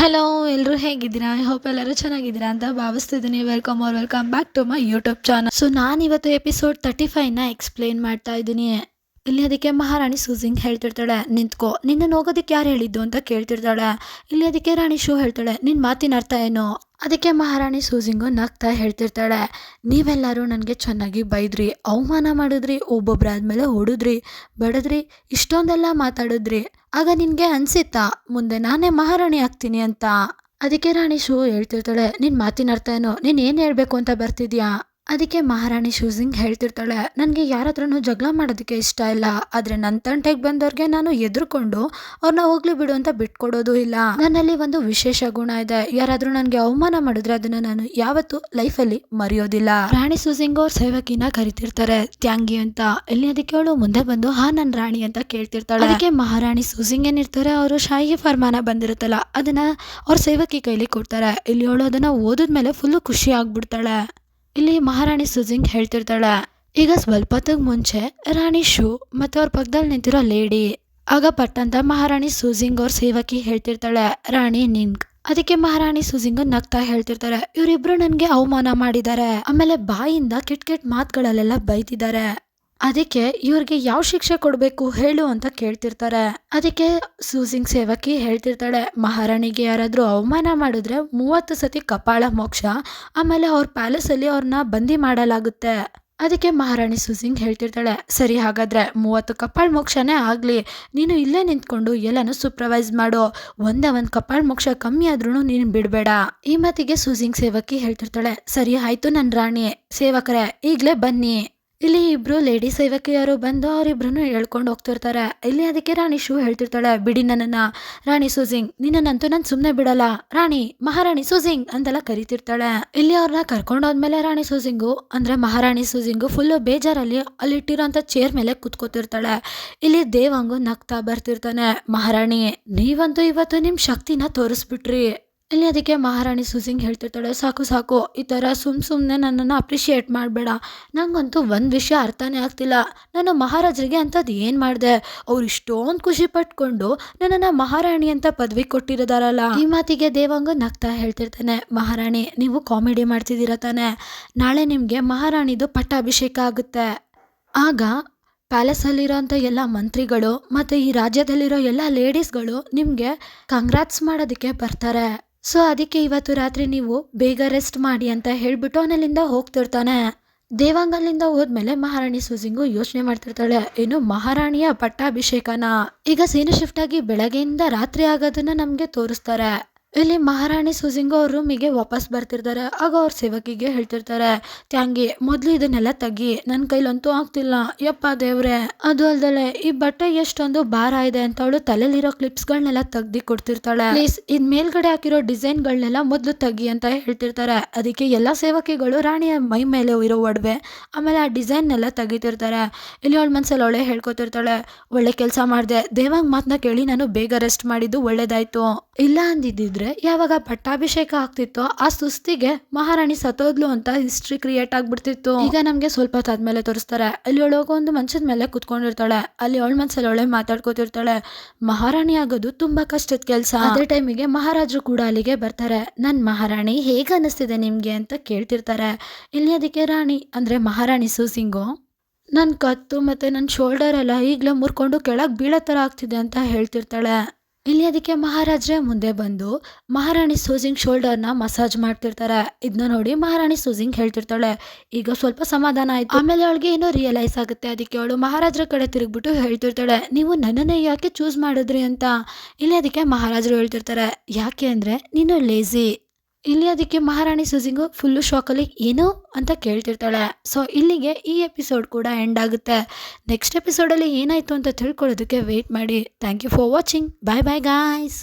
Hello, ಎಲ್ಲರೂ ಹೇಗಿದ್ದೀರಾ? I hope ಎಲ್ಲರೂ ಚೆನ್ನಾಗಿದ್ದೀರಾ ಅಂತ ಭಾವಿಸ್ತಿದ್ದೀನಿ. Welcome back to my YouTube channel. So ನಾನಿವತ್ತು ಎಪಿಸೋಡ್ 35ನ ಎಕ್ಸ್ಪ್ಲೇನ್ ಮಾಡ್ತಾ ಇದ್ದೀನಿ. ಇಲ್ಲಿ ಅದಕ್ಕೆ ಮಹಾರಾಣಿ ಸೂಸಿಂಗ್ ಹೇಳ್ತಿರ್ತಾಳೆ, ನಿಂತ್ಕೋ, ನಿನ್ನನ್ನು ಹೋಗೋದಕ್ಕೆ ಯಾರು ಹೇಳಿದ್ದು ಅಂತ ಕೇಳ್ತಿರ್ತಾಳೆ. ಇಲ್ಲಿ ಅದಕ್ಕೆ ರಾಣಿ ಶೂ ಹೇಳ್ತಾಳೆ, ನಿನ್ನ ಮಾತಿನ ಅರ್ಥ ಏನು? ಅದಕ್ಕೆ ಮಹಾರಾಣಿ ಸೂಸಿಂಗು ನಗ್ತಾ ಹೇಳ್ತಿರ್ತಾಳೆ, ನೀವೆಲ್ಲರೂ ನನಗೆ ಚೆನ್ನಾಗಿ ಬೈದ್ರಿ, ಅವಮಾನ ಮಾಡಿದ್ರಿ, ಒಬ್ಬೊಬ್ಬರಾದ್ಮೇಲೆ ಹೊಡಿದ್ರಿ, ಬಡದ್ರಿ, ಇಷ್ಟೊಂದೆಲ್ಲ ಮಾತಾಡಿದ್ರಿ. ಆಗ ನಿನಗೆ ಅನ್ಸಿತ್ತಾ ಮುಂದೆ ನಾನೇ ಮಹಾರಾಣಿ ಆಗ್ತೀನಿ ಅಂತ? ಅದಕ್ಕೆ ರಾಣಿ ಶೂ ಹೇಳ್ತಿರ್ತಾಳೆ, ನಿನ್ನ ಮಾತಿನ ಅರ್ಥ ಏನು? ನೀನು ಏನು ಹೇಳಬೇಕು ಅಂತ ಬರ್ತಿದ್ಯಾ? ಅದಕ್ಕೆ ಮಹಾರಾಣಿ ಶೂಸಿಂಗ್ ಹೇಳ್ತಿರ್ತಾಳೆ, ನನಗೆ ಯಾರ ಹತ್ರನೂ ಜಗಳ ಮಾಡೋದಕ್ಕೆ ಇಷ್ಟ ಇಲ್ಲ, ಆದರೆ ನನ್ನ ತಂಟೆಗೆ ಬಂದವ್ರಿಗೆ ನಾನು ಎದುರ್ಕೊಂಡು ಅವ್ರನ್ನ ಹೋಗ್ಲಿ ಬಿಡು ಅಂತ ಬಿಟ್ಕೊಡೋದು ಇಲ್ಲ. ನನ್ನಲ್ಲಿ ಒಂದು ವಿಶೇಷ ಗುಣ ಇದೆ, ಯಾರಾದರೂ ನನಗೆ ಅವಮಾನ ಮಾಡಿದ್ರೆ ಅದನ್ನ ನಾನು ಯಾವತ್ತೂ ಲೈಫಲ್ಲಿ ಮರೆಯೋದಿಲ್ಲ. ರಾಣಿ ಸೂಸಿಂಗ್ ಅವ್ರ ಸೇವಕಿನ ಕರಿತಿರ್ತಾರೆ ತ್ಯಾಂಗಿ ಅಂತ. ಇಲ್ಲಿ ಅದಕ್ಕೆ ಅವಳು ಮುಂದೆ ಬಂದು ಹಾ ನನ್ನ ರಾಣಿ ಅಂತ ಕೇಳ್ತಿರ್ತಾಳೆ. ಅದಕ್ಕೆ ಮಹಾರಾಣಿ ಸೂಸಿಂಗ್ ಏನಿರ್ತಾರೆ, ಅವರು ಶಾಹಿ ಫರ್ಮಾನ ಬಂದಿರುತ್ತಲ್ಲ ಅದನ್ನ ಅವ್ರ ಸೇವಕಿ ಕೈಲಿ ಕೊಡ್ತಾರೆ. ಇಲ್ಲಿ ಅವಳು ಅದನ್ನ ಓದಿದ್ಮೇಲೆ ಫುಲ್ಲು ಖುಷಿ ಆಗ್ಬಿಡ್ತಾಳೆ. ಇಲ್ಲಿ ಮಹಾರಾಣಿ ಸೂಸಿಂಗ್ ಹೇಳ್ತಿರ್ತಾಳೆ, ಈಗ ಸ್ವಲ್ಪ ಹೊತ್ತಿಗೆ ಮುಂಚೆ ರಾಣಿ ಶೂ ಮತ್ತೆ ಅವ್ರ ಪಕ್ಕದಲ್ಲಿ ನಿಂತಿರೋ ಲೇಡಿ. ಆಗ ಪಟ್ಟಂತ ಮಹಾರಾಣಿ ಸೂಸಿಂಗ್ ಅವ್ರ ಸೇವಕಿ ಹೇಳ್ತಿರ್ತಾಳೆ, ರಾಣಿ ನಿಂಗ್. ಅದಕ್ಕೆ ಮಹಾರಾಣಿ ಸೂಸಿಂಗ್ ನಗ್ತಾ ಹೇಳ್ತಿರ್ತಾರೆ, ಇವರಿಬ್ರು ನನ್ಗೆ ಅವಮಾನ ಮಾಡಿದ್ದಾರೆ, ಆಮೇಲೆ ಬಾಯಿಂದ ಕೆಟ್ಟ ಮಾತುಗಳಲ್ಲೆಲ್ಲ ಬೈತಿದ್ದಾರೆ. ಅದಕ್ಕೆ ಇವ್ರಿಗೆ ಯಾವ ಶಿಕ್ಷೆ ಕೊಡಬೇಕು ಹೇಳು ಅಂತ ಕೇಳ್ತಿರ್ತಾರೆ. ಅದಕ್ಕೆ ಸೂಸಿಂಗ್ ಸೇವಕಿ ಹೇಳ್ತಿರ್ತಾಳೆ, ಮಹಾರಾಣಿಗೆ ಯಾರಾದರೂ ಅವಮಾನ ಮಾಡಿದ್ರೆ 30 ಸತಿ ಕಪಾಳ ಮೋಕ್ಷ, ಆಮೇಲೆ ಅವ್ರ ಪ್ಯಾಲೇಸಲ್ಲಿ ಅವ್ರನ್ನ ಬಂದಿ ಮಾಡಲಾಗುತ್ತೆ. ಅದಕ್ಕೆ ಮಹಾರಾಣಿ ಸೂಸಿಂಗ್ ಹೇಳ್ತಿರ್ತಾಳೆ, ಸರಿ ಹಾಗಾದ್ರೆ 30 ಕಪಾಳ ಮೋಕ್ಷನೇ ಆಗಲಿ, ನೀನು ಇಲ್ಲೇ ನಿಂತ್ಕೊಂಡು ಎಲ್ಲನೂ ಸೂಪರ್ವೈಸ್ ಮಾಡು, ಒಂದೇ ಒಂದು ಕಪಾಳ ಮೋಕ್ಷ ಕಮ್ಮಿ ಆದ್ರೂ ನೀನು ಬಿಡಬೇಡ. ಈ ಮಾತಿಗೆ ಸೂಸಿಂಗ್ ಸೇವಕಿ ಹೇಳ್ತಿರ್ತಾಳೆ, ಸರಿ ಆಯ್ತು ನನ್ನ ರಾಣಿ, ಸೇವಕರೇ ಈಗಲೇ ಬನ್ನಿ. ಇಲ್ಲಿ ಇಬ್ರು ಲೇಡಿ ಸೇವಕಿಯರು ಬಂದು ಅವರಿಬ್ರು ಹೇಳ್ಕೊಂಡು ಹೋಗ್ತಿರ್ತಾರೆ. ಇಲ್ಲಿ ಅದಕ್ಕೆ ರಾಣಿ ಶೂ ಹೇಳ್ತಿರ್ತಾಳೆ, ಬಿಡಿ ನನ್ನನ್ನ ರಾಣಿ ಸೂಸಿಂಗ್, ನಿನ್ನಂತೂ ನಾನು ಸುಮ್ಮನೆ ಬಿಡಲ್ಲ, ರಾಣಿ ಮಹಾರಾಣಿ ಸೂಸಿಂಗ್ ಅಂತೆಲ್ಲ ಕರಿತಿರ್ತಾಳೆ. ಇಲ್ಲಿ ಅವ್ರನ್ನ ಕರ್ಕೊಂಡು ಹೋದ್ಮೇಲೆ ರಾಣಿ ಸೂಸಿಂಗು ಅಂದ್ರೆ ಮಹಾರಾಣಿ ಸೂಸಿಂಗು ಫುಲ್ಲು ಬೇಜಾರಲ್ಲಿ ಅಲ್ಲಿಟ್ಟಿರೋಂಥ ಚೇರ್ ಮೇಲೆ ಕುತ್ಕೋತಿರ್ತಾಳೆ. ಇಲ್ಲಿ ದೇವಂಗು ನಗ್ತಾ ಬರ್ತಿರ್ತಾನೆ, ಮಹಾರಾಣಿ ನೀವಂತೂ ಇವತ್ತು ನಿಮ್ಮ ಶಕ್ತಿನ ತೋರಿಸ್ಬಿಟ್ರಿ. ಇಲ್ಲಿ ಅದಕ್ಕೆ ಮಹಾರಾಣಿ ಸೂಸಿಂಗ್ ಹೇಳ್ತಿರ್ತಾಳೆ, ಸಾಕು ಸಾಕು, ಈ ಥರ ಸುಮ್ಮನೆ ನನ್ನನ್ನು ಅಪ್ರಿಷಿಯೇಟ್ ಮಾಡಬೇಡ, ನಂಗಂತೂ ಒಂದು ವಿಷಯ ಅರ್ಥನೇ ಆಗ್ತಿಲ್ಲ, ನಾನು ಮಹಾರಾಜರಿಗೆ ಅಂಥದ್ದು ಏನು ಮಾಡಿದೆ, ಅವ್ರು ಇಷ್ಟೊಂದು ಖುಷಿ ಪಟ್ಕೊಂಡು ನನ್ನನ್ನು ಮಹಾರಾಣಿ ಅಂತ ಪದವಿ ಕೊಟ್ಟಿರೋದಾರಲ್ಲ. ಈ ಮಾತಿಗೆ ದೇವಂಗ ನಗ್ತಾ ಹೇಳ್ತಿರ್ತಾನೆ, ಮಹಾರಾಣಿ ನೀವು ಕಾಮಿಡಿ ಮಾಡ್ತಿದ್ದೀರ ತಾನೆ, ನಾಳೆ ನಿಮಗೆ ಮಹಾರಾಣಿದು ಪಟ್ಟಾಭಿಷೇಕ ಆಗುತ್ತೆ. ಆಗ ಪ್ಯಾಲೇಸಲ್ಲಿರೋಂಥ ಎಲ್ಲ ಮಂತ್ರಿಗಳು ಮತ್ತು ಈ ರಾಜ್ಯದಲ್ಲಿರೋ ಎಲ್ಲ ಲೇಡೀಸ್ಗಳು ನಿಮಗೆ ಕಂಗ್ರಾಟ್ಸ್ ಮಾಡೋದಕ್ಕೆ ಬರ್ತಾರೆ. ಸೊ ಅದಕ್ಕೆ ಇವತ್ತು ರಾತ್ರಿ ನೀವು ಬೇಗ ರೆಸ್ಟ್ ಮಾಡಿ ಅಂತ ಹೇಳ್ಬಿಟ್ಟು ಅವನಲ್ಲಿಂದ ಹೋಗ್ತಿರ್ತಾನೆ. ದೇವಾಂಗಲ್ಲಿಂದ ಹೋದ್ಮೇಲೆ ಮಹಾರಾಣಿ ಸೂಸಿಂಗು ಯೋಚನೆ ಮಾಡ್ತಿರ್ತಾಳೆ, ಏನು ಮಹಾರಾಣಿಯ ಪಟ್ಟಾಭಿಷೇಕನ. ಈಗ ಸೀನ್ ಶಿಫ್ಟ್ ಆಗಿ ಬೆಳಗ್ಗೆಯಿಂದ ರಾತ್ರಿ ಆಗೋದನ್ನ ನಮಗೆ ತೋರಿಸ್ತಾರೆ. ಇಲ್ಲಿ ಮಹಾರಾಣಿ ಸೂಸಿಂಗು ಅವ್ರ ರೂಮಿಗೆ ವಾಪಸ್ ಬರ್ತಿರ್ತಾರೆ. ಆಗ ಅವ್ರ ಸೇವಕಿಗೆ ಹೇಳ್ತಿರ್ತಾರೆ, ತ್ಯಾಂಗಿ ಮೊದಲು ಇದನ್ನೆಲ್ಲ ತೆಗಿ, ನನ್ನ ಕೈಲಂತೂ ಆಗ್ತಿಲ್ಲ, ಯಪ್ಪ ದೇವ್ರೆ. ಅದು ಅಲ್ದಲೆ ಈ ಬಟ್ಟೆ ಎಷ್ಟೊಂದು ಭಾರ ಇದೆ ಅಂತ ಅವಳು ತಲೆಲಿರೋ ಕ್ಲಿಪ್ಸ್ಗಳನ್ನೆಲ್ಲ ತೆಗ್ದು ಕೊಡ್ತಿರ್ತಾಳೆ. ಪ್ಲೀಸ್ ಇದ್ ಮೇಲ್ಗಡೆ ಹಾಕಿರೋ ಡಿಸೈನ್ಗಳನ್ನೆಲ್ಲ ಮೊದಲು ತೆಗಿ ಅಂತ ಹೇಳ್ತಿರ್ತಾರೆ. ಅದಕ್ಕೆ ಎಲ್ಲ ಸೇವಕಿಗಳು ರಾಣಿಯ ಮೈ ಮೇಲೆ ಇರೋ ಒಡವೆ ಆಮೇಲೆ ಆ ಡಿಸೈನ್ನೆಲ್ಲ ತೆಗಿತಿರ್ತಾರೆ. ಇಲ್ಲಿ ಅವಳ ಮನ್ಸಲ್ಲಿ ಅವಳೆ ಹೇಳ್ಕೊತಿರ್ತಾಳೆ, ಒಳ್ಳೆ ಕೆಲಸ ಮಾಡಿದೆ, ದೇವಾಂಗ್ ಮಾತನ್ನ ಕೇಳಿ ನಾನು ಬೇಗ ರೆಸ್ಟ್ ಮಾಡಿದ್ದು ಒಳ್ಳೇದಾಯ್ತು, ಇಲ್ಲ ಅಂದಿದ್ದಿದ್ರೆ ಯಾವಾಗ ಪಟ್ಟಾಭಿಷೇಕ ಆಗ್ತಿತ್ತೋ ಆ ಸುಸ್ತಿಗೆ ಮಹಾರಾಣಿ ಸತ್ತೋದ್ಲು ಅಂತ ಹಿಸ್ಟ್ರಿ ಕ್ರಿಯೇಟ್ ಆಗ್ಬಿಡ್ತಿತ್ತು. ಈಗ ನಮ್ಗೆ ಸ್ವಲ್ಪ ಹೊತ್ತಾದ್ಮೇಲೆ ತೋರಿಸ್ತಾರೆ. ಅಲ್ಲಿ ಅವಳೋಗ ಒಂದು ಮಂಚದ ಮೇಲೆ ಕುತ್ಕೊಂಡಿರ್ತಾಳೆ. ಅಲ್ಲಿ ಅವಳ ಮನ್ಸಲ್ಲಿ ಅವಳೆ ಮಾತಾಡ್ಕೋತಿರ್ತಾಳೆ, ಮಹಾರಾಣಿ ಆಗೋದು ತುಂಬಾ ಕಷ್ಟದ ಕೆಲಸ. ಅದೇ ಟೈಮಿಗೆ ಮಹಾರಾಜರು ಕೂಡ ಅಲ್ಲಿಗೆ ಬರ್ತಾರೆ. ನನ್ ಮಹಾರಾಣಿ ಹೇಗ ಅನಿಸ್ತಿದೆ ನಿಮ್ಗೆ ಅಂತ ಕೇಳ್ತಿರ್ತಾರೆ. ಇಲ್ಲಿ ಅದಕ್ಕೆ ರಾಣಿ ಅಂದ್ರೆ ಮಹಾರಾಣಿ ಸೂಸಿಂಗು, ನನ್ನ ಕತ್ತು ಮತ್ತೆ ನನ್ನ ಶೋಲ್ಡರ್ ಎಲ್ಲ ಈಗಲೇ ಮುರ್ಕೊಂಡು ಕೆಳಗೆ ಬೀಳೋ ಥರ ಆಗ್ತಿದೆ ಅಂತ ಹೇಳ್ತಿರ್ತಾಳೆ. ಇಲ್ಲಿ ಅದಕ್ಕೆ ಮಹಾರಾಜ್ರೆ ಮುಂದೆ ಬಂದು ಮಹಾರಾಣಿ ಸೂಸಿಂಗ್ ಶೋಲ್ಡರ್ನ ಮಸಾಜ್ ಮಾಡ್ತಿರ್ತಾರೆ. ಇದನ್ನ ನೋಡಿ ಮಹಾರಾಣಿ ಸೂಸಿಂಗ್ ಹೇಳ್ತಿರ್ತಾಳೆ, ಈಗ ಸ್ವಲ್ಪ ಸಮಾಧಾನ ಆಯ್ತು. ಆಮೇಲೆ ಅವಳಿಗೆ ಏನೋ ರಿಯಲೈಸ್ ಆಗುತ್ತೆ. ಅದಕ್ಕೆ ಅವಳು ಮಹಾರಾಜ್ರ ಕಡೆ ತಿರುಗ್ಬಿಟ್ಟು ಹೇಳ್ತಿರ್ತಾಳೆ, ನೀವು ನನ್ನನ್ನೇ ಯಾಕೆ ಚೂಸ್ ಮಾಡಿದ್ರಿ ಅಂತ. ಇಲ್ಲಿ ಅದಕ್ಕೆ ಮಹಾರಾಜರು ಹೇಳ್ತಿರ್ತಾರೆ, ಯಾಕೆ ಅಂದರೆ ನೀನು ಲೇಜಿ. ಇಲ್ಲಿ ಅದಕ್ಕೆ ಮಹಾರಾಣಿ ಸೂಸಿಂಗು ಫುಲ್ಲು ಶಾಕಲ್ಲಿ ಏನು ಅಂತ ಕೇಳ್ತಿರ್ತಾಳೆ. ಸೊ ಇಲ್ಲಿಗೆ ಈ ಎಪಿಸೋಡ್ ಕೂಡ ಎಂಡ್ ಆಗುತ್ತೆ. ನೆಕ್ಸ್ಟ್ ಎಪಿಸೋಡಲ್ಲಿ ಏನಾಯಿತು ಅಂತ ತಿಳ್ಕೊಳ್ಳೋದಕ್ಕೆ ವೆಯ್ಟ್ ಮಾಡಿ. Thank you for watching. Bye bye guys.